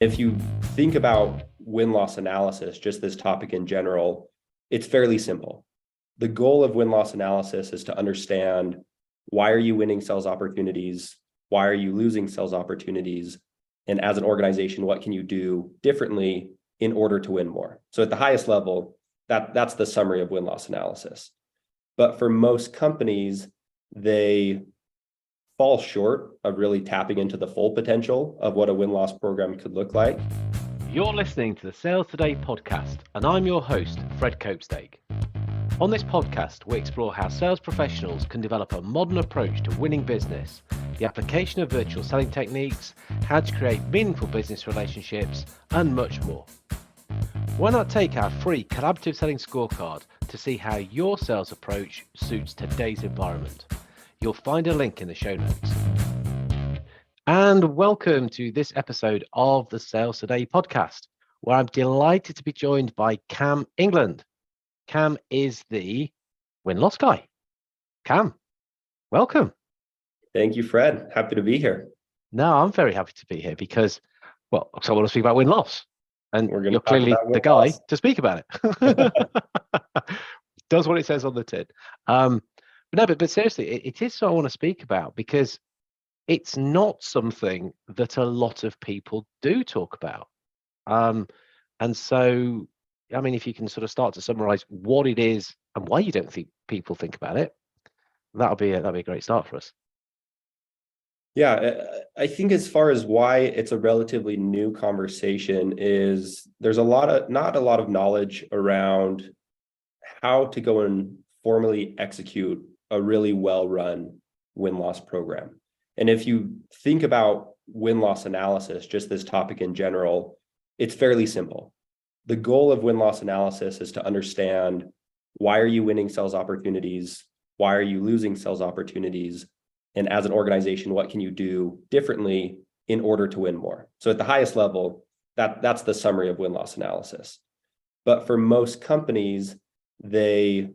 If you think about win-loss analysis, just this topic in general, it's fairly simple. The goal of win-loss analysis is to understand, why are you winning sales opportunities? Why are you losing sales opportunities? And as an organization, what can you do differently in order to win more? So at the highest level, that's the summary of win-loss analysis. But for most companies, they fall short of really tapping into the full potential of what a win-loss program could look like. You're listening to the Sales Today podcast, and I'm your host, Fred Copestake. On this podcast, we explore how sales professionals can develop a modern approach to winning business, the application of virtual selling techniques, how to create meaningful business relationships, and much more. Why not take our free collaborative selling scorecard to see how your sales approach suits today's environment? You'll find a link in the show notes. And welcome to this episode of the Sales Today podcast, where I'm delighted to be joined by Cam England. Cam is the win-loss guy. Cam, welcome. Thank you, Fred. Happy to be here. No, I'm very happy to be here because, so I want to speak about win-loss. And you're clearly the guy to speak about it. Does what it says on the tin. But seriously, it is something I want to speak about because it's not something that a lot of people do talk about. And so, I mean, if you can sort of start to summarize what it is and why you don't think people think about it, that'll be a great start for us. Yeah, I think as far as why it's a relatively new conversation is there's not a lot of knowledge around how to go and formally execute a really well-run win-loss program. And if you think about win-loss analysis, just this topic in general, it's fairly simple. The goal of win-loss analysis is to understand, why are you winning sales opportunities? Why are you losing sales opportunities? And as an organization, what can you do differently in order to win more? So at the highest level, that's the summary of win-loss analysis. But for most companies, they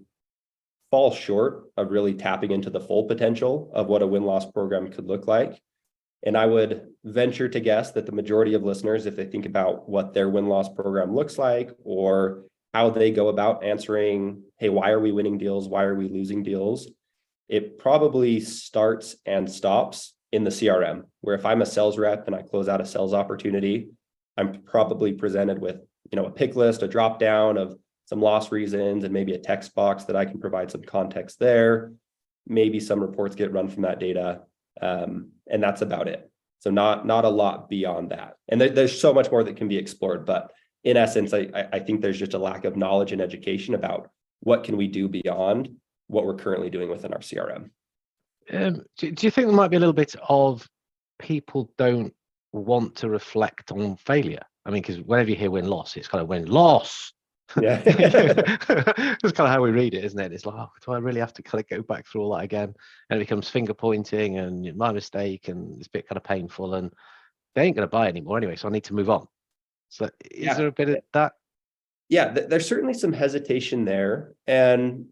fall short of really tapping into the full potential of what a win-loss program could look like. And I would venture to guess that the majority of listeners, if they think about what their win-loss program looks like or how they go about answering, hey, why are we winning deals? Why are we losing deals? It probably starts and stops in the CRM, where if I'm a sales rep and I close out a sales opportunity, I'm probably presented with, a pick list, a drop down of some loss reasons, and maybe a text box that I can provide some context there. Maybe some reports get run from that data, and that's about it. So not a lot beyond that. And there's so much more that can be explored, but in essence, I think there's just a lack of knowledge and education about what can we do beyond what we're currently doing within our CRM. Do you think there might be a little bit of people don't want to reflect on failure? I mean, because whenever you hear win-loss, it's kind of win-loss. Yeah. That's kind of how we read it, isn't it? It's like, do I really have to kind of go back through all that again? And it becomes finger pointing and my mistake, and it's a bit kind of painful, and they ain't going to buy anymore anyway, so I need to move on. So is there a bit of that? Yeah, there's certainly some hesitation there, and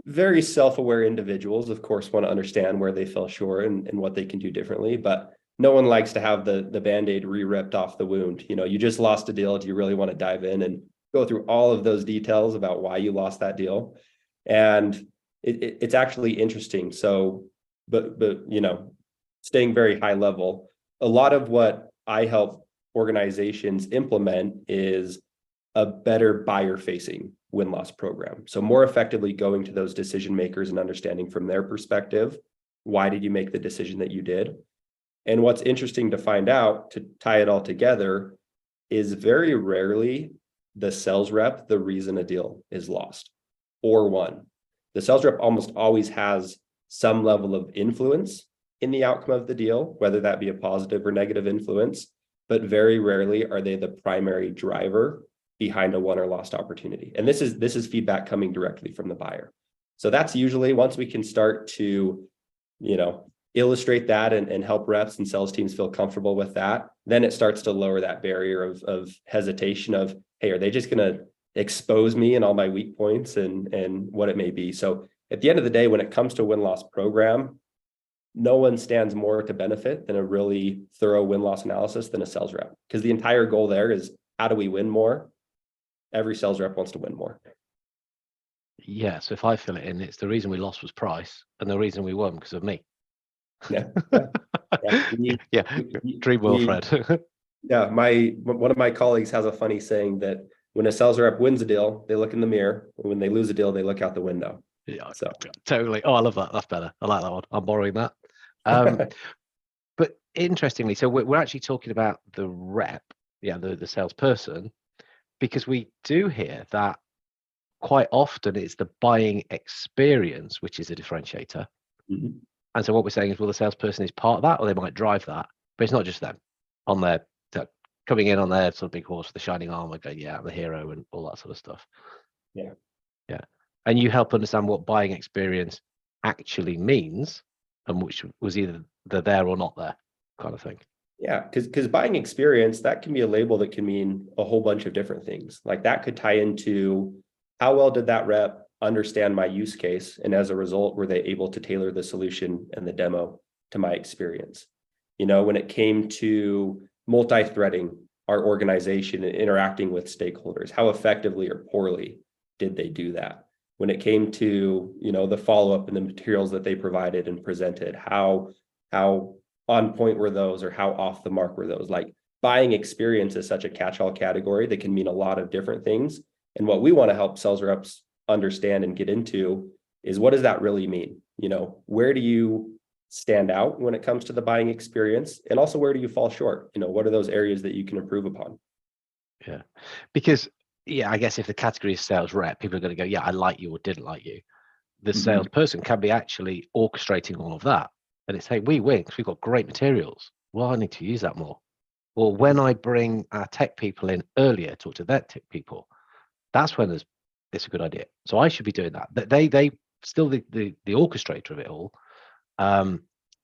very self-aware individuals, of course, want to understand where they fell short and what they can do differently, but no one likes to have the Band-Aid re-ripped off the wound. You just lost a deal. Do you really want to dive in and go through all of those details about why you lost that deal? And it's actually interesting. So, but staying very high level, a lot of what I help organizations implement is a better buyer-facing win-loss program. So more effectively going to those decision makers and understanding from their perspective, why did you make the decision that you did? And what's interesting to find out, to tie it all together, is very rarely the sales rep the reason a deal is lost or won. The sales rep almost always has some level of influence in the outcome of the deal, whether that be a positive or negative influence, but very rarely are they the primary driver behind a won or lost opportunity. And this is feedback coming directly from the buyer. So that's usually, once we can start to, illustrate that and help reps and sales teams feel comfortable with that, then it starts to lower that barrier of hesitation of, hey, are they just going to expose me and all my weak points and what it may be? So at the end of the day, when it comes to a win-loss program, no one stands more to benefit than a really thorough win-loss analysis than a sales rep, because the entire goal there is, how do we win more? Every sales rep wants to win more. Yeah, so if I fill it in, it's the reason we lost was price, and the reason we won because of me. Yeah, yeah, yeah. Yeah, dream well, Fred. Yeah, one of my colleagues has a funny saying that when a sales rep wins a deal, they look in the mirror. When they lose a deal, they look out the window. Yeah, So totally. Oh, I love that. That's better. I like that one. I'm borrowing that. But interestingly, so we're actually talking about the rep, the salesperson, because we do hear that quite often it's the buying experience which is a differentiator. Mhm. And so what we're saying is, well, the salesperson is part of that, or they might drive that, but it's not just them on their coming in on their sort of big horse with the shining armor, going, yeah, I'm the hero and all that sort of stuff. Yeah. Yeah. And you help understand what buying experience actually means, and which was either the there or not there kind of thing. Yeah, because buying experience, that can be a label that can mean a whole bunch of different things. Like that could tie into how well did that rep understand my use case, and as a result, were they able to tailor the solution and the demo to my experience? When it came to multi-threading our organization and interacting with stakeholders, how effectively or poorly did they do that? When it came to, the follow-up and the materials that they provided and presented, how on point were those, or how off the mark were those? Like, buying experience is such a catch-all category that can mean a lot of different things. And what we want to help sales reps understand and get into is, what does that really mean? Where do you stand out when it comes to the buying experience? And also, where do you fall short? What are those areas that you can improve upon? Yeah. Because, I guess if the category is sales rep, people are going to go, yeah, I like you or didn't like you. The salesperson can be actually orchestrating all of that. And it's, hey, we win because we've got great materials. Well, I need to use that more. Or when I bring our tech people in earlier, talk to their tech people, that's when it's a good idea. So I should be doing that. They still the orchestrator of it all, and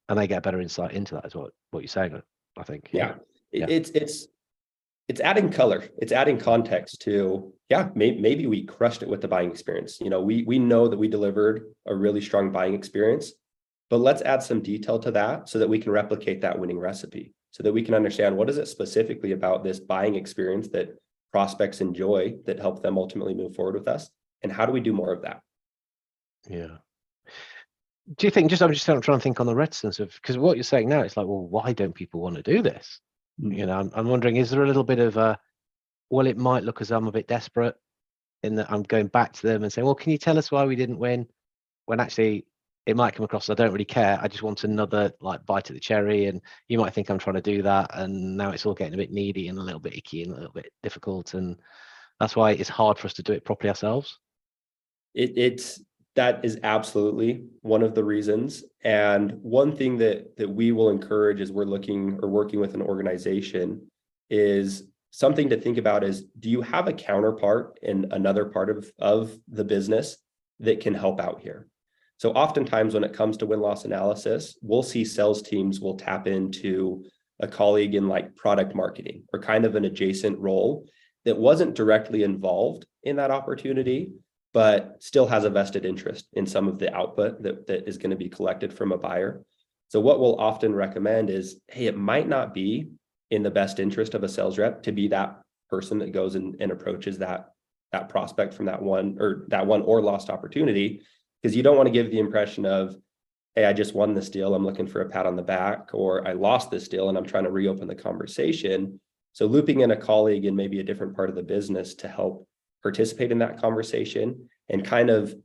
they get better insight into that, is what you're saying, I think. Yeah. It's adding color. It's adding context to, maybe we crushed it with the buying experience. We know that we delivered a really strong buying experience, but let's add some detail to that so that we can replicate that winning recipe, so that we can understand, what is it specifically about this buying experience that prospects enjoy that help them ultimately move forward with us, and how do we do more of that? Yeah. Do you think, I'm just trying to think on the reticence of, because what you're saying now, it's like, well, why don't people want to do this? I'm wondering, is there a little bit of well, it might look as though I'm a bit desperate in that I'm going back to them and saying, well, can you tell us why we didn't win? When actually it might come across, I don't really care. I just want another bite of the cherry. And you might think I'm trying to do that. And now it's all getting a bit needy and a little bit icky and a little bit difficult. And that's why it's hard for us to do it properly ourselves. That is absolutely one of the reasons. And one thing that we will encourage as we're looking or working with an organization is something to think about is, do you have a counterpart in another part of the business that can help out here? So oftentimes when it comes to win-loss analysis, we'll see sales teams will tap into a colleague in product marketing, or kind of an adjacent role that wasn't directly involved in that opportunity, but still has a vested interest in some of the output that is going to be collected from a buyer. So what we'll often recommend is, hey, it might not be in the best interest of a sales rep to be that person that goes and approaches that prospect from that one or lost opportunity, because you don't want to give the impression of, hey, I just won this deal, I'm looking for a pat on the back, or I lost this deal and I'm trying to reopen the conversation. So looping in a colleague in maybe a different part of the business to help participate in that conversation and kind of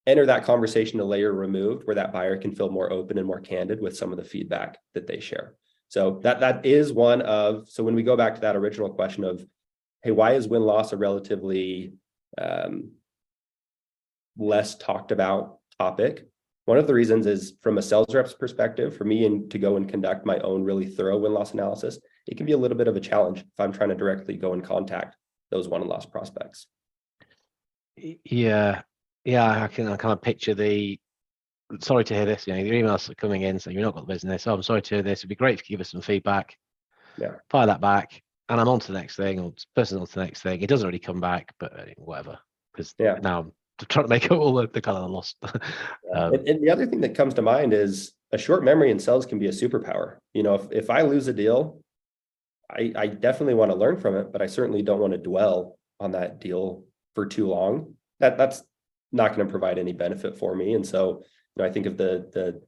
enter that conversation a layer removed, where that buyer can feel more open and more candid with some of the feedback that they share. So that is one of, so when we go back to that original question of, hey, why is win-loss a relatively less talked about topic? One of the reasons is, from a sales rep's perspective, for me and to go and conduct my own really thorough win-loss analysis, it can be a little bit of a challenge if I'm trying to directly go and contact those won and lost prospects. Yeah. I kind of picture sorry to hear this, the emails are coming in saying, you've not got the business. Oh, I'm sorry to hear this. It'd be great if you give us some feedback. Yeah. Fire that back. And I'm on to the next thing, or this person's on to the next thing. It doesn't really come back, but whatever. Because now trying to make it all the kind of lost. And the other thing that comes to mind is a short memory in sales can be a superpower. If I lose a deal, I definitely want to learn from it, but I certainly don't want to dwell on that deal for too long. That's not going to provide any benefit for me. And so, I think of the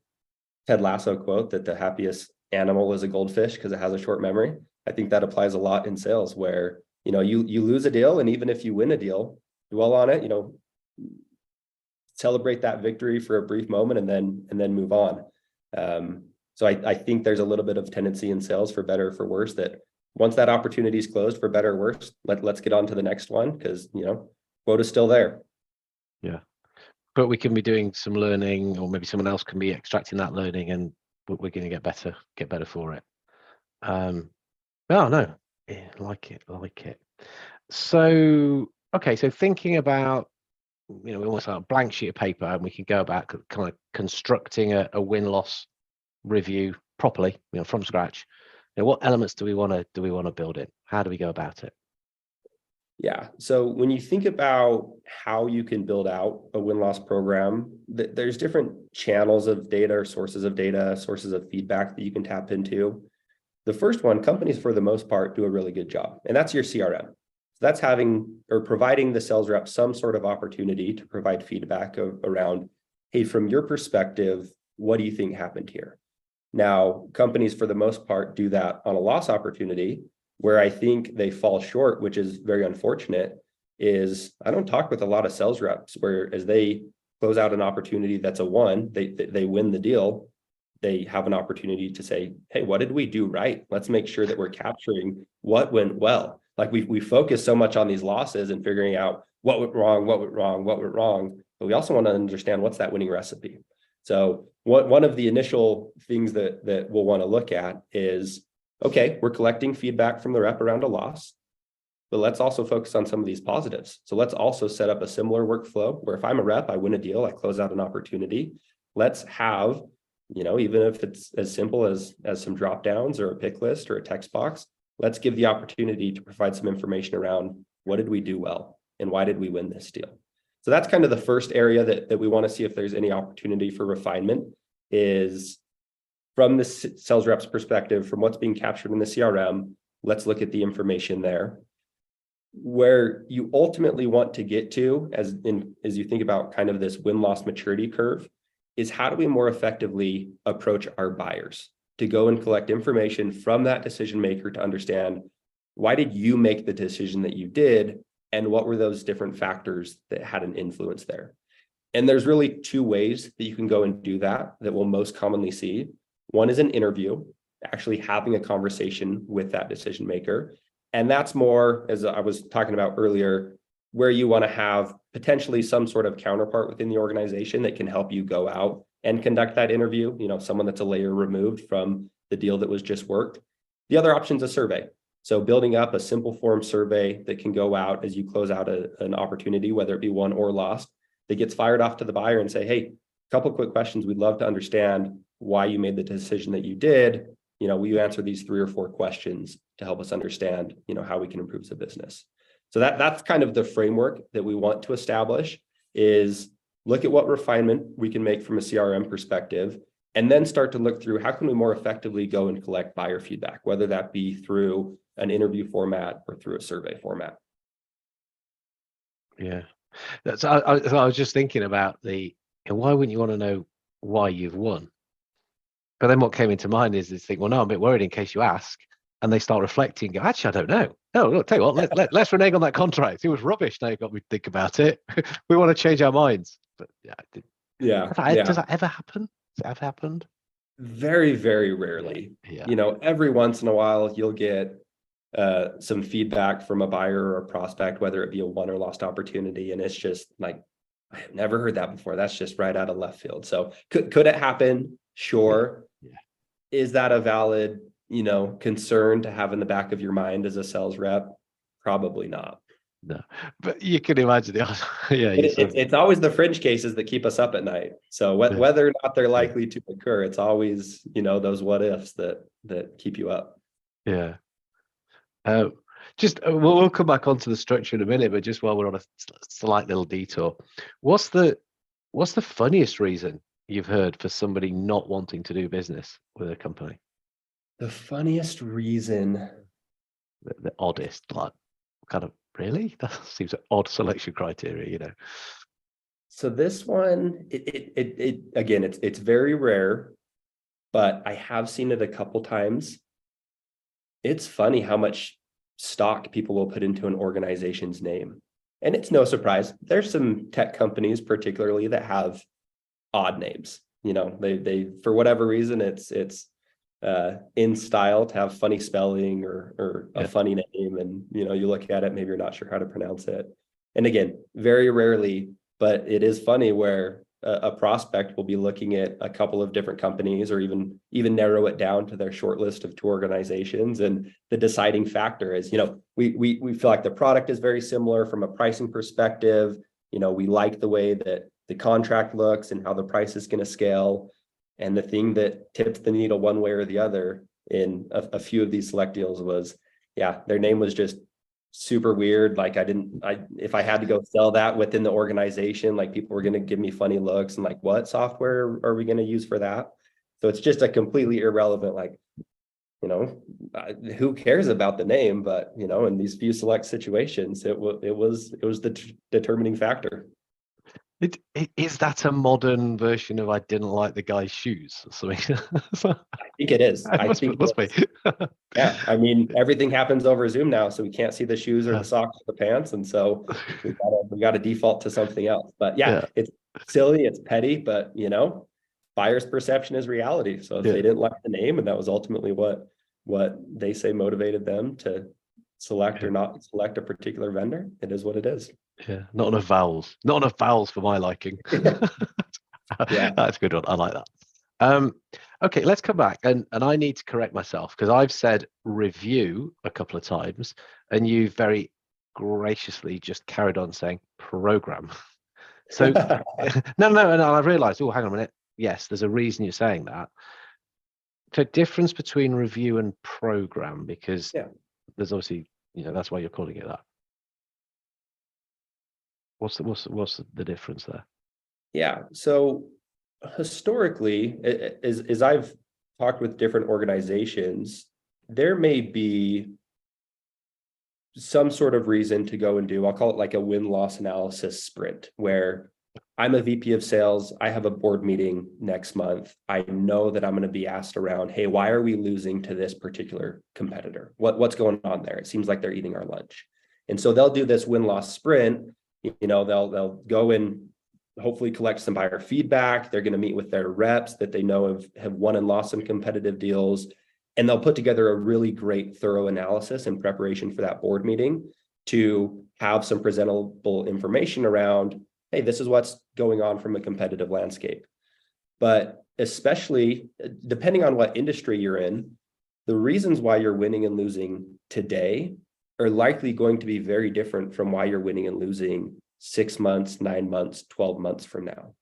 Ted Lasso quote that the happiest animal is a goldfish because it has a short memory. I think that applies a lot in sales where, you lose a deal, and even if you win a deal, dwell on it, celebrate that victory for a brief moment and then move on. So I think there's a little bit of tendency in sales, for better or for worse, that once that opportunity is closed, for better or worse, let's get on to the next one, because quota's still there. Yeah, but we can be doing some learning, or maybe someone else can be extracting that learning, and we're going to get better for it. Oh no, yeah, like it. So okay, so thinking about, we almost like a blank sheet of paper, and we can go about kind of constructing a win-loss review properly, from scratch. What elements do we want to build in? How do we go about it? Yeah. So when you think about how you can build out a win-loss program, there's different channels of data, or sources of data, sources of feedback that you can tap into. The first one, companies for the most part do a really good job, and that's your CRM. So that's having or providing the sales rep some sort of opportunity to provide feedback around, hey, from your perspective, what do you think happened here? Now, companies for the most part do that on a loss opportunity. Where I think they fall short, which is very unfortunate, is I don't talk with a lot of sales reps where, as they close out an opportunity that's a one, they win the deal, they have an opportunity to say, hey, what did we do right? Let's make sure that we're capturing what went well. Like we focus so much on these losses and figuring out what went wrong, but we also want to understand what's that winning recipe. So one of the initial things that we'll want to look at is, okay, we're collecting feedback from the rep around a loss, but let's also focus on some of these positives. So let's also set up a similar workflow where if I'm a rep, I win a deal, I close out an opportunity. Let's have, even if it's as simple as some drop downs or a pick list or a text box, let's give the opportunity to provide some information around what did we do well and why did we win this deal. So that's kind of the first area that we want to see if there's any opportunity for refinement, is from the sales rep's perspective, from what's being captured in the CRM, let's look at the information there. Where you ultimately want to get to, as you think about kind of this win-loss maturity curve, is how do we more effectively approach our buyers to go and collect information from that decision maker to understand, why did you make the decision that you did, and what were those different factors that had an influence there? And there's really two ways that you can go and do that we'll most commonly see. One is an interview, actually having a conversation with that decision maker. And that's more, as I was talking about earlier, where you want to have potentially some sort of counterpart within the organization that can help you go out and conduct that interview, someone that's a layer removed from the deal that was just worked. The other option is a survey. So building up a simple form survey that can go out as you close out an opportunity, whether it be won or lost, that gets fired off to the buyer and say, hey, a couple quick questions. We'd love to understand why you made the decision that you did. Will you answer these 3 or 4 questions to help us understand, how we can improve the business? So that's kind of the framework that we want to establish, is look at what refinement we can make from a CRM perspective, and then start to look through how can we more effectively go and collect buyer feedback, whether that be through an interview format or through a survey format. Yeah, I was just thinking about why wouldn't you want to know why you've won? But then what came into mind is this thing, well, no, I'm a bit worried in case you ask, and they start reflecting and go, actually, I don't know. No, look, tell you what, let's renege on that contract. It was rubbish. Now you've got me to think about it. We want to change our minds. But yeah, does that ever happen? Has it ever happened? Very, very rarely. Yeah. Every once in a while, you'll get some feedback from a buyer or a prospect, whether it be a won or lost opportunity. And it's just like, I have never heard that before. That's just right out of left field. So could it happen? Sure. Yeah. Is that a valid, concern to have in the back of your mind as a sales rep? Probably not. No, but you can imagine It's always the fringe cases that keep us up at night. So whether or not they're likely to occur, it's always, those what ifs that keep you up. Yeah. Just we'll come back onto the structure in a minute, but just while we're on a slight little detour, what's the funniest reason you've heard for somebody not wanting to do business with a company? The funniest reason. The oddest, like, kind of, really? That seems an odd selection criteria, So this one, it again, it's very rare, but I have seen it a couple times. It's funny how much stock people will put into an organization's name. And it's no surprise. There's some tech companies particularly that have odd names. They for whatever reason it's in style to have funny spelling or a Yeah. funny name, and you look at it, maybe you're not sure how to pronounce it. And again, very rarely, but it is funny where a prospect will be looking at a couple of different companies, or even narrow it down to their short list of 2 organizations, and the deciding factor is, we feel like the product is very similar from a pricing perspective. We like the way that the contract looks and how the price is going to scale. And the thing that tipped the needle one way or the other in a few of these select deals was, yeah, their name was just super weird. Like if I had to go sell that within the organization, like people were going to give me funny looks and like, what software are we going to use for that? So it's just a completely irrelevant, like, who cares about the name? But, in these few select situations, it was the determining factor. Is that a modern version of I didn't like the guy's shoes or something? I think it is. It must be. Yeah, I mean, everything happens over Zoom now, so we can't see the shoes or the socks or the pants, and so we got to default to something else. But yeah, it's silly, it's petty, but buyer's perception is reality. So if they didn't like the name, and that was ultimately what they say motivated them to select or not select a particular vendor, it is what it is. Yeah, not enough vowels. Not enough vowels for my liking. Yeah, that's a good one. I like that. Okay, let's come back, and I need to correct myself because I've said review a couple of times, and you very graciously just carried on saying program. So no, and I realized, oh, hang on a minute. Yes, there's a reason you're saying that. The difference between review and program, because there's obviously, that's why you're calling it that. What's the difference there? Yeah. So historically, as I've talked with different organizations, there may be some sort of reason to go and do, I'll call it like a win-loss analysis sprint, where I'm a VP of sales. I have a board meeting next month. I know that I'm going to be asked around, hey, why are we losing to this particular competitor? What's going on there? It seems like they're eating our lunch. And so they'll do this win-loss sprint. They'll go and hopefully collect some buyer feedback. They're going to meet with their reps that they know have won and lost some competitive deals. And they'll put together a really great, thorough analysis in preparation for that board meeting to have some presentable information around, hey, this is what's going on from a competitive landscape. But especially depending on what industry you're in, the reasons why you're winning and losing today are likely going to be very different from why you're winning and losing 6 months, 9 months, 12 months from now.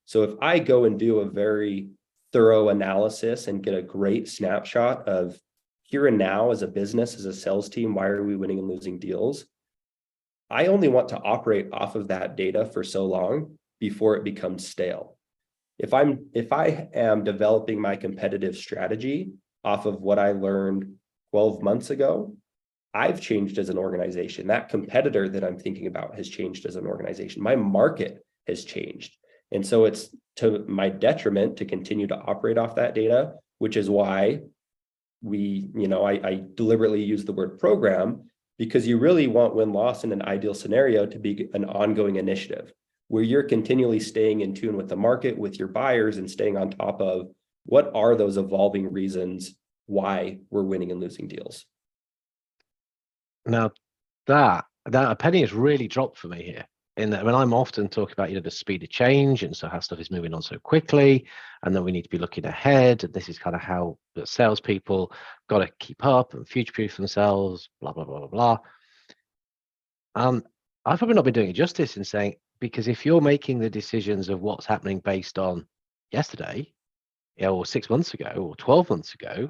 So if I go and do a very thorough analysis and get a great snapshot of here and now as a business, as a sales team, why are we winning and losing deals? I only want to operate off of that data for so long before it becomes stale. If I am developing my competitive strategy off of what I learned 12 months ago, I've changed as an organization. That competitor that I'm thinking about has changed as an organization. My market has changed. And so it's to my detriment to continue to operate off that data, which is why I deliberately use the word program, because you really want win-loss in an ideal scenario to be an ongoing initiative where you're continually staying in tune with the market, with your buyers, and staying on top of what are those evolving reasons why we're winning and losing deals. Now, that a penny has really dropped for me here. In that, when I'm often talking about, the speed of change, and so how stuff is moving on so quickly, and then we need to be looking ahead. And this is kind of how the salespeople got to keep up and future-proof themselves, blah, blah, blah, blah, blah. I've probably not been doing it justice in saying, because if you're making the decisions of what's happening based on yesterday, or 6 months ago, or 12 months ago,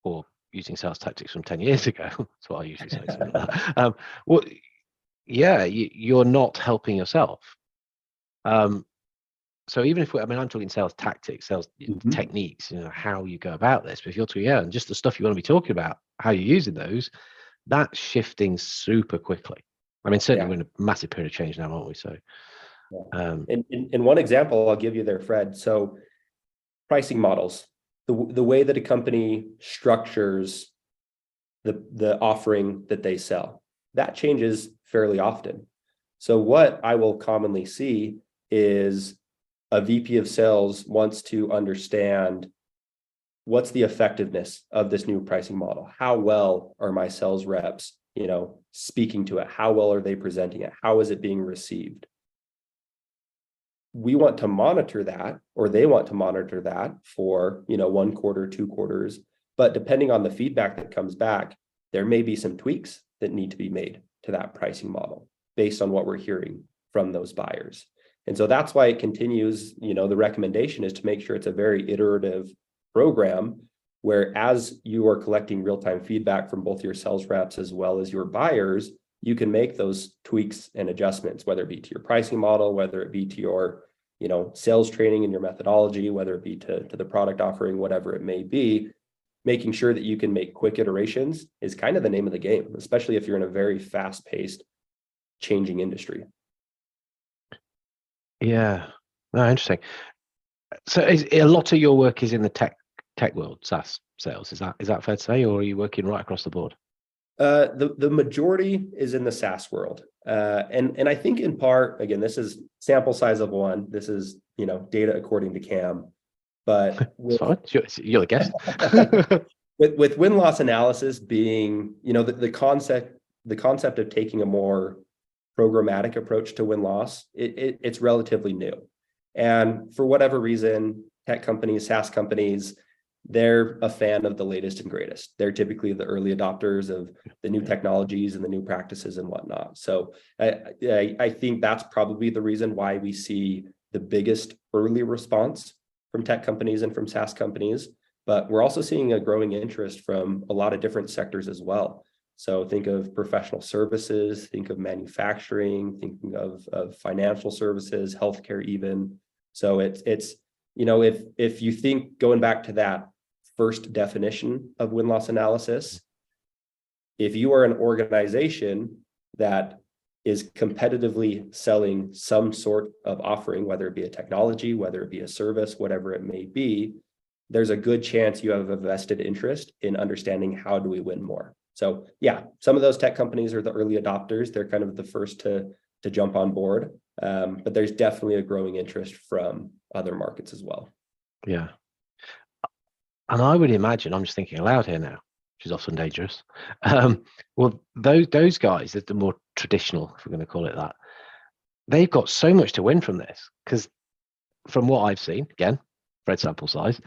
or using sales tactics from 10 years ago. That's what I usually say, something like that. Well, yeah, you're not helping yourself. So even if I'm talking sales tactics, sales Mhm. techniques, how you go about this. But if you're talking, and just the stuff you want to be talking about, how you're using those, that's shifting super quickly. Certainly Yeah. we're in a massive period of change now, aren't we? So, Yeah. um, In one example I'll give you there, Fred. So pricing models, the way that a company structures the offering that they sell, that changes fairly often. So what I will commonly see is a VP of sales wants to understand what's the effectiveness of this new pricing model. How well are my sales reps, speaking to it? How well are they presenting it? How is it being received? We want to monitor that, or they want to monitor that for, 1 quarter, 2 quarters. But depending on the feedback that comes back, there may be some tweaks that need to be made to that pricing model based on what we're hearing from those buyers. And so that's why it continues, the recommendation is to make sure it's a very iterative program where, as you are collecting real-time feedback from both your sales reps as well as your buyers, you can make those tweaks and adjustments, whether it be to your pricing model, whether it be to your, sales training and your methodology, whether it be to the product offering, whatever it may be. Making sure that you can make quick iterations is kind of the name of the game, especially if you're in a very fast-paced, changing industry. yeah, no, interesting. So a lot of your work is in the tech world, SaaS sales. Is that fair to say, or are you working right across the board? The majority is in the SaaS world. And I think in part, again, this is sample size of one. This is, data according to Cam. But It's fine. You're the guest. with win-loss analysis being, the concept of taking a more programmatic approach to win-loss, it's relatively new. And for whatever reason, tech companies, SaaS companies, they're a fan of the latest and greatest. They're typically the early adopters of the new technologies and the new practices and whatnot. So I think that's probably the reason why we see the biggest early response from tech companies and from SaaS companies. But we're also seeing a growing interest from a lot of different sectors as well. So think of professional services, think of manufacturing, thinking of financial services, healthcare even. So it's if you think, going back to that first definition of win-loss analysis, if you are an organization that is competitively selling some sort of offering, whether it be a technology, whether it be a service, whatever it may be, there's a good chance you have a vested interest in understanding how do we win more. So yeah, some of those tech companies are the early adopters. They're kind of the first to jump on board. But there's definitely a growing interest from other markets as well. Yeah. And I would imagine, I'm just thinking aloud here now, which is often dangerous. Well, those guys, the more traditional, if we're going to call it that, they've got so much to win from this, because from what I've seen, again, Fred sample size,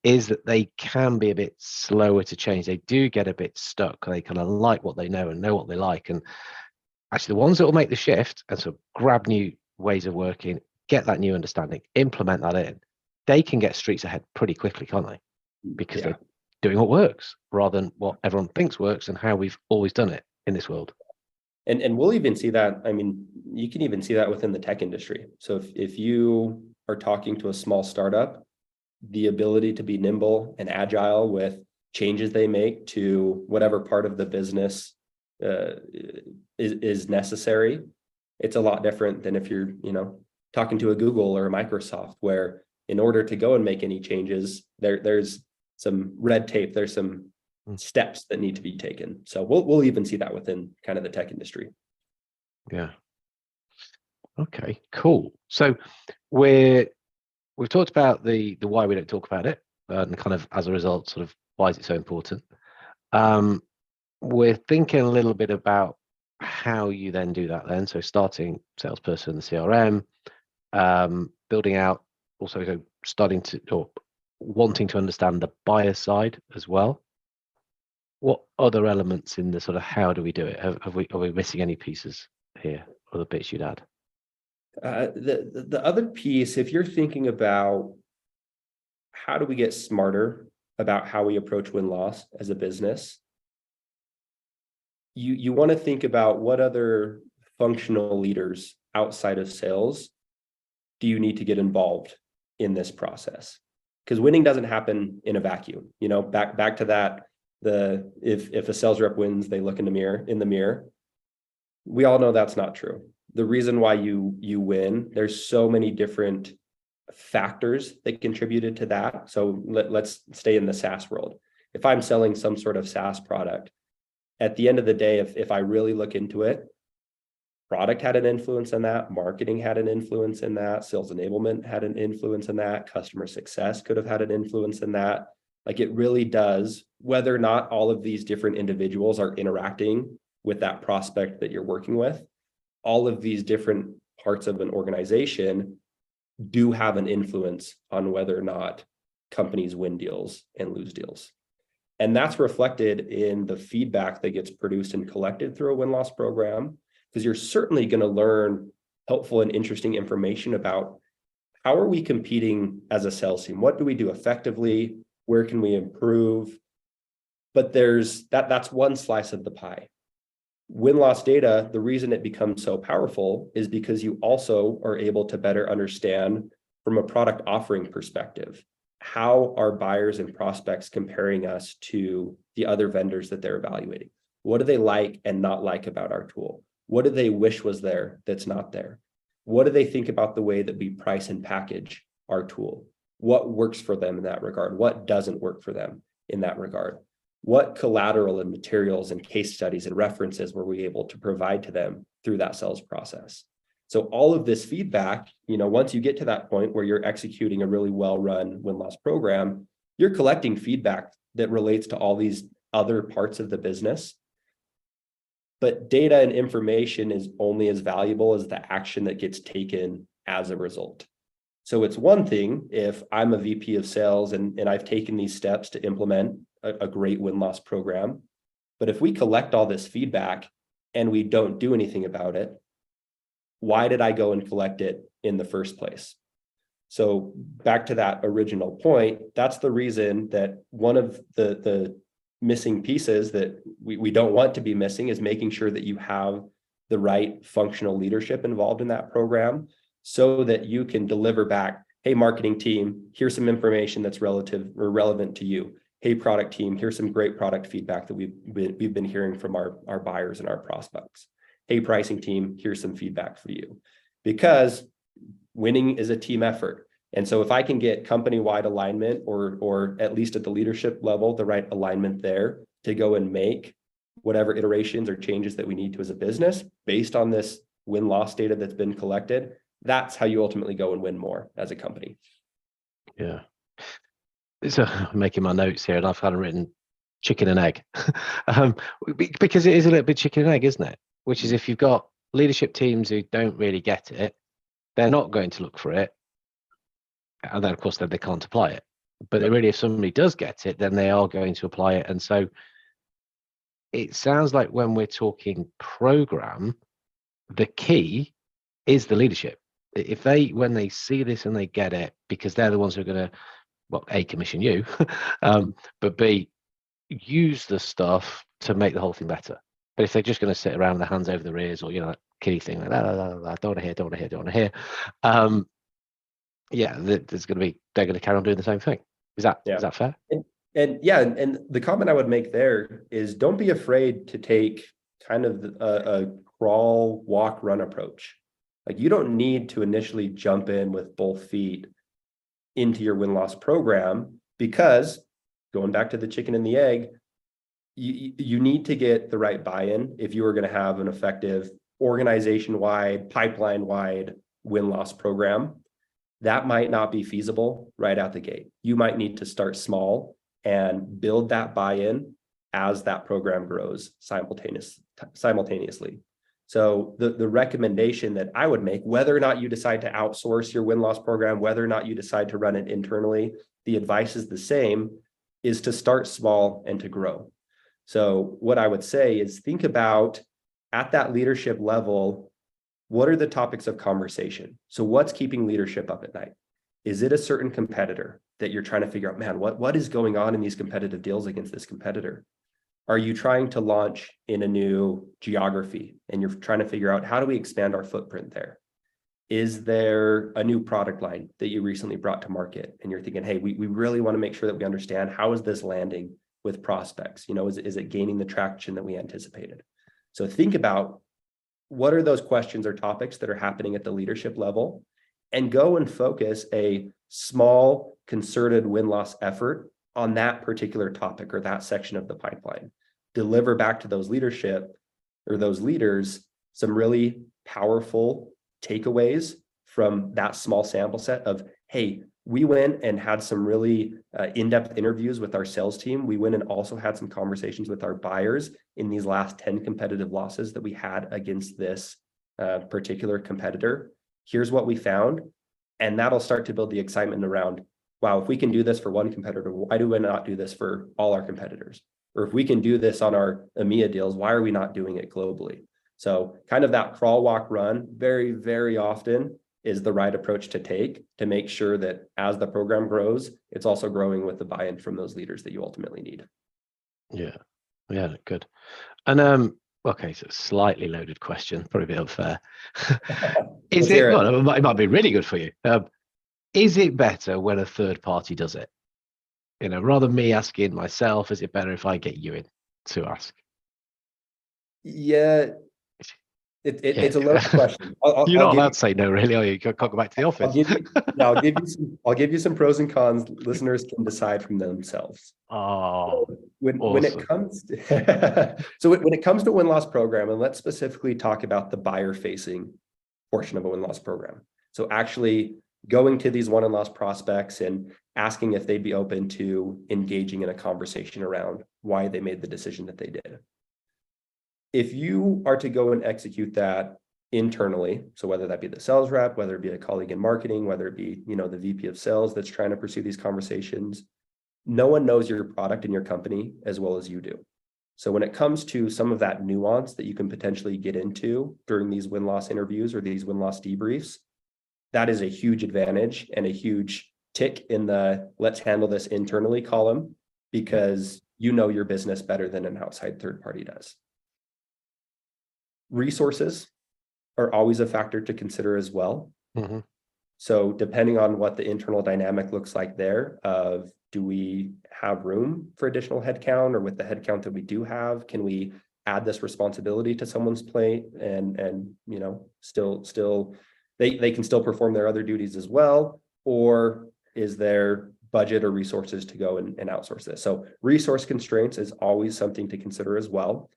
is that they can be a bit slower to change. They do get a bit stuck. They kind of like what they know and know what they like. And actually, the ones that will make the shift and sort of grab new ways of working, get that new understanding, implement that in, they can get streets ahead pretty quickly, can't they? Because Yeah. they're doing what works rather than what everyone thinks works and how we've always done it in this world. And we'll even see that. I mean, you can even see that within the tech industry. So if you are talking to a small startup, the ability to be nimble and agile with changes they make to whatever part of the business is necessary, it's a lot different than if you're, talking to a Google or a Microsoft, where in order to go and make any changes, there's some red tape, there's some steps that need to be taken. So we'll even see that within kind of the tech industry. Yeah. Okay, cool. So we've talked about the why we don't talk about it, and kind of as a result, sort of why is it so important. We're thinking a little bit about how you then do that then. So starting salesperson, the CRM, building out, also starting to, or wanting to understand the buyer side as well. What other elements in the sort of how do we do it? Are we missing any pieces here, or the bits you'd add? The other piece, if you're thinking about how do we get smarter about how we approach win-loss as a business, you want to think about what other functional leaders outside of sales do you need to get involved in this process? Because winning doesn't happen in a vacuum. Back to that, if a sales rep wins, they look in the mirror. We all know that's not true. The reason why you win, there's so many different factors that contributed to that. So let's stay in the SaaS world. If I'm selling some sort of SaaS product, at the end of the day, if I really look into it, product had an influence in that, marketing had an influence in that, sales enablement had an influence in that, customer success could have had an influence in that. Like it really does, whether or not all of these different individuals are interacting with that prospect that you're working with, all of these different parts of an organization do have an influence on whether or not companies win deals and lose deals. And that's reflected in the feedback that gets produced and collected through a win-loss program, because you're certainly going to learn helpful and interesting information about how are we competing as a sales team? What do we do effectively? Where can we improve? But that's one slice of the pie. Win-loss data, the reason it becomes so powerful is because you also are able to better understand from a product offering perspective, how are buyers and prospects comparing us to the other vendors that they're evaluating? What do they like and not like about our tool? What do they wish was there that's not there? What do they think about the way that we price and package our tool? What works for them in that regard? What doesn't work for them in that regard? What collateral and materials and case studies and references were we able to provide to them through that sales process? So all of this feedback, once you get to that point where you're executing a really well-run win-loss program, you're collecting feedback that relates to all these other parts of the business. But data and information is only as valuable as the action that gets taken as a result. So it's one thing if I'm a VP of sales and I've taken these steps to implement a great win-loss program. But if we collect all this feedback and we don't do anything about it, why did I go and collect it in the first place? So back to that original point, that's the reason that one of the missing pieces that we don't want to be missing is making sure that you have the right functional leadership involved in that program so that you can deliver back, hey, marketing team, here's some information that's relevant to you. Hey, product team, here's some great product feedback that we've been hearing from our buyers and our prospects. Hey, pricing team, here's some feedback for you. Because winning is a team effort. And so if I can get company-wide alignment or at least at the leadership level, the right alignment there to go and make whatever iterations or changes that we need to as a business based on this win-loss data that's been collected, that's how you ultimately go and win more as a company. Yeah. So I'm making my notes here and I've kind of written chicken and egg because it is a little bit chicken and egg, isn't it? Which is if you've got leadership teams who don't really get it, they're not going to look for it. And then, of course, they can't apply it. But really, if somebody does get it, then they are going to apply it. And so it sounds like when we're talking program, the key is the leadership. If when they see this and they get it, because they're the ones who are going to, well, A, commission you, but B, use the stuff to make the whole thing better. But if they're just going to sit around with their hands over their ears or, that kiddie thing like that, don't want to hear, don't want to hear. They're going to carry on doing the same thing. Is that fair? And the comment I would make there is don't be afraid to take kind of a crawl, walk, run approach. Like you don't need to initially jump in with both feet into your win-loss program because going back to the chicken and the egg, you need to get the right buy-in if you are going to have an effective organization-wide, pipeline-wide win-loss program. That might not be feasible right out the gate. You might need to start small and build that buy-in as that program grows simultaneously. So the recommendation that I would make, whether or not you decide to outsource your win-loss program, whether or not you decide to run it internally, the advice is the same, is to start small and to grow. So what I would say is think about at that leadership level, what are the topics of conversation? So what's keeping leadership up at night? Is it a certain competitor? that you're trying to figure out, man, what is going on in these competitive deals against this competitor? Are you trying to launch in a new geography and you're trying to figure out how do we expand our footprint there? Is there a new product line that you recently brought to market and you're thinking, hey, we really want to make sure that we understand how is this landing with prospects? Is it gaining the traction that we anticipated? So think about what are those questions or topics that are happening at the leadership level, and go and focus a small concerted win-loss effort on that particular topic or that section of the pipeline. Deliver back to those leadership or those leaders some really powerful takeaways from that small sample set of, hey, we went and had some really in-depth interviews with our sales team. We went and also had some conversations with our buyers in these last 10 competitive losses that we had against this particular competitor. Here's what we found. And that'll start to build the excitement around, wow, if we can do this for one competitor, why do we not do this for all our competitors? Or if we can do this on our EMEA deals, why are we not doing it globally? So kind of that crawl, walk, run very, very often is the right approach to take to make sure that as the program grows, it's also growing with the buy-in from those leaders that you ultimately need. Yeah, good. And okay, so slightly loaded question, probably a bit unfair. Is it? Well, it might be really good for you. Is it better when a third party does it? Rather than me asking myself, is it better if I get you in to ask? Yeah. It's a loaded question. You're not allowed to say no, really, are you? You can't go back to the office. I'll give you some pros and cons. Listeners can decide from themselves. Oh, when it comes to, when it comes to win-loss program, and let's specifically talk about the buyer-facing portion of a win-loss program. So actually going to these win-loss prospects and asking if they'd be open to engaging in a conversation around why they made the decision that they did. If you are to go and execute that internally, so whether that be the sales rep, whether it be a colleague in marketing, whether it be, the VP of sales that's trying to pursue these conversations, no one knows your product and your company as well as you do. So when it comes to some of that nuance that you can potentially get into during these win-loss interviews or these win-loss debriefs, that is a huge advantage and a huge tick in the let's handle this internally column, because you know your business better than an outside third party does. Resources are always a factor to consider as well. Mm-hmm. So depending on what the internal dynamic looks like there of, do we have room for additional headcount, or with the headcount that we do have, can we add this responsibility to someone's plate and still they can still perform their other duties as well? Or is there budget or resources to go and outsource this? So resource constraints is always something to consider as well.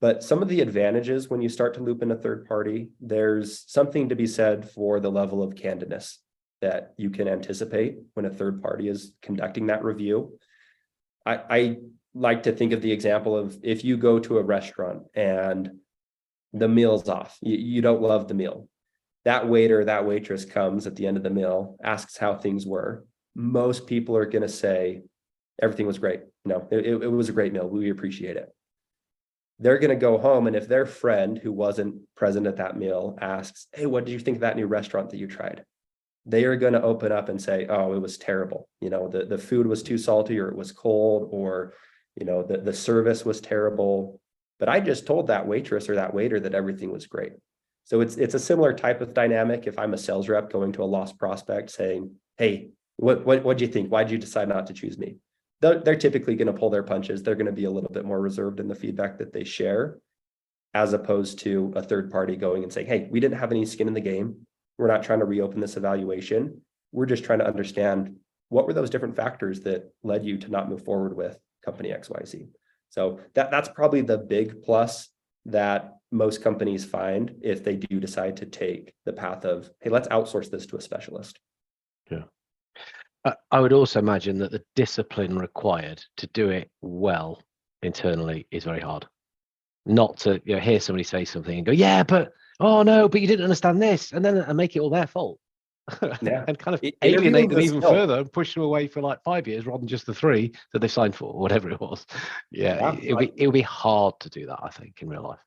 But some of the advantages when you start to loop in a third party, there's something to be said for the level of candidness that you can anticipate when a third party is conducting that review. I like to think of the example of, if you go to a restaurant and the meal's off, you don't love the meal. That waiter, that waitress comes at the end of the meal, asks how things were. Most people are going to say, everything was great. It was a great meal. We appreciate it. They're going to go home, and if their friend who wasn't present at that meal asks, hey, what did you think of that new restaurant that you tried? They are going to open up and say, oh, it was terrible. The food was too salty, or it was cold, or, the service was terrible. But I just told that waitress or that waiter that everything was great. So it's a similar type of dynamic. If I'm a sales rep going to a lost prospect saying, hey, what do you think? Why did you decide not to choose me? They're typically going to pull their punches. They're going to be a little bit more reserved in the feedback that they share, as opposed to a third party going and saying, hey, we didn't have any skin in the game. We're not trying to reopen this evaluation. We're just trying to understand what were those different factors that led you to not move forward with company XYZ. So that's probably the big plus that most companies find if they do decide to take the path of, hey, let's outsource this to a specialist. Yeah. I would also imagine that the discipline required to do it well internally is very hard. Not to hear somebody say something and go, yeah, but oh no, but you didn't understand this, and make it all their fault. Yeah. And kind of alienate them even further and push them away for like 5 years rather than just the 3 that they signed for, or whatever it was. It'll be hard to do that, I think, in real life.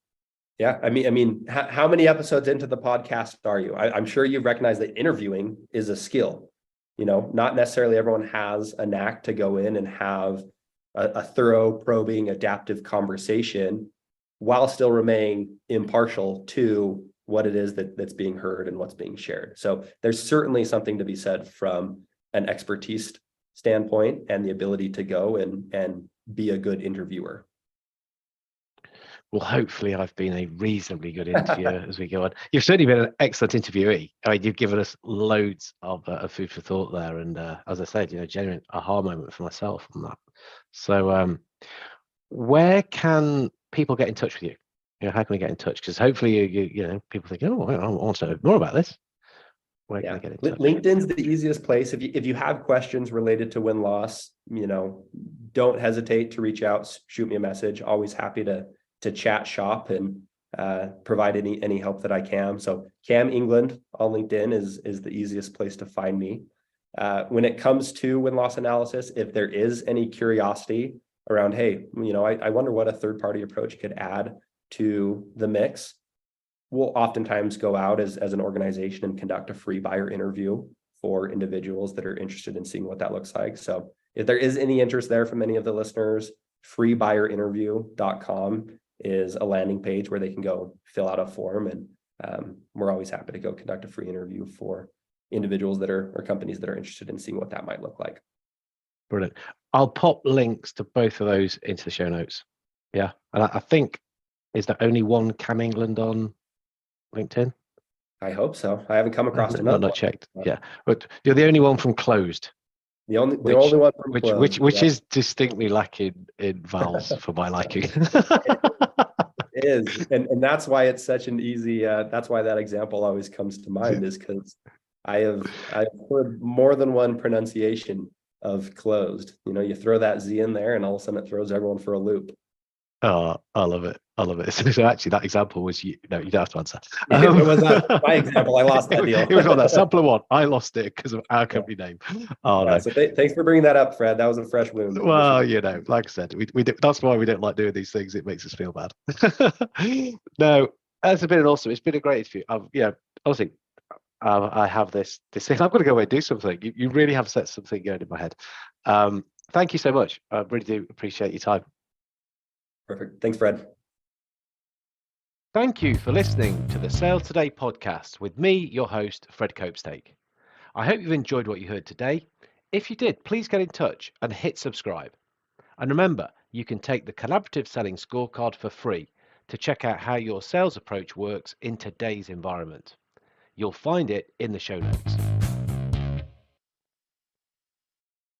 Yeah, I mean, how many episodes into the podcast are you? I'm sure you recognize that interviewing is a skill. not necessarily everyone has a knack to go in and have a thorough, probing, adaptive conversation while still remaining impartial to what it is that's being heard and what's being shared. So there's certainly something to be said from an expertise standpoint and the ability to go and be a good interviewer. Well, hopefully I've been a reasonably good interviewer as we go on. You've certainly been an excellent interviewee. I mean, you've given us loads of food for thought there. And as I said, genuine aha moment for myself on that. So where can people get in touch with you? How can we get in touch? Because hopefully people think, oh, I want to know more about this. Where can I get in touch? LinkedIn's the easiest place. If you have questions related to win-loss, don't hesitate to reach out, shoot me a message. Always happy to chat shop and provide any help that I can. So Cam England on LinkedIn is the easiest place to find me. When it comes to win-loss analysis, if there is any curiosity around, hey, I wonder what a third-party approach could add to the mix, we'll oftentimes go out as an organization and conduct a free buyer interview for individuals that are interested in seeing what that looks like. So if there is any interest there from any of the listeners, freebuyerinterview.com is a landing page where they can go fill out a form, and we're always happy to go conduct a free interview for individuals that are or companies that are interested in seeing what that might look like. Brilliant. I'll pop links to both of those into the show notes. Yeah, and I think, is there only one Cam England on LinkedIn? I hope so. I haven't come across another. Not checked. Yeah, but you're the only one from Closed. The only one from Closed, which is distinctly lacking in vowels for my liking. It is, and that's why it's such an easy. That's why that example always comes to mind, is because I've heard more than one pronunciation of Closed. You throw that Z in there, and all of a sudden it throws everyone for a loop. Oh, I love it. I love it. So actually, that example was you. No, you don't have to answer. It was not my example. I lost that deal. It was on that sample one. I lost it because of our company name. Oh no. So thanks for bringing that up, Fred. That was a fresh wound. Well, like I said, we do, that's why we don't like doing these things. It makes us feel bad. No, it's been awesome. It's been a great interview. Honestly, I have this thing. I've got to go away and do something. You really have set something going in my head. Thank you so much. I really do appreciate your time. Perfect. Thanks, Fred. Thank you for listening to the Sales Today podcast with me, your host, Fred Copestake. I hope you've enjoyed what you heard today. If you did, please get in touch and hit subscribe. And remember, you can take the Collaborative Selling Scorecard for free to check out how your sales approach works in today's environment. You'll find it in the show notes.